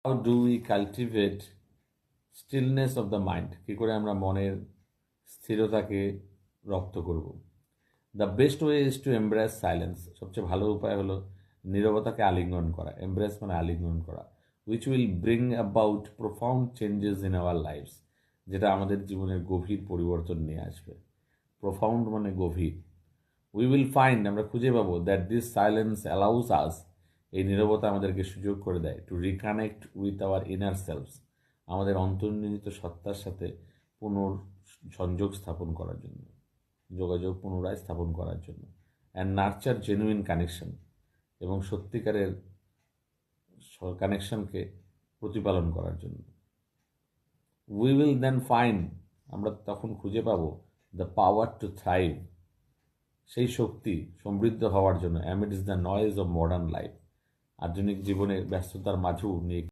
How do we cultivate stillness of the mind? কী করে আমরা মনের স্থিরতাকে রপ্ত করব? The best way is to embrace silence. সবচেয়ে ভালো উপায় হলো নীরবতাকে আলিঙ্গন করা। এমব্রেস মানে আলিঙ্গন করা। Which will bring about profound changes in our lives, যেটা আমাদের জীবনের গভীর পরিবর্তন নিয়ে আসবে। প্রোফাউন্ড মানে গভীর। উই উইল ফাইন্ড, আমরা খুঁজে পাবো, that this silence allows us, এই নীরবতা আমাদেরকে সুযোগ করে দেয়, to reconnect with our inner selves, আমাদের অন্তর্নিহিত সত্তার সাথে সংযোগ স্থাপন করার জন্য, যোগাযোগ পুনরায় স্থাপন করার জন্য। অ্যান্ড নার্চার জেনুইন কানেকশন, এবং সত্যিকারের কানেকশনকে প্রতিপালন করার জন্য। উই উইল দেন ফাইন্ড, আমরা তখন খুঁজে পাবো, দ্য পাওয়ার টু থ্রাইভ, সেই শক্তি সমৃদ্ধ হওয়ার জন্য, অ্যামিডস the noise of modern life, আধুনিক জীবনের ব্যস্ততার মাঝেও নিয়ে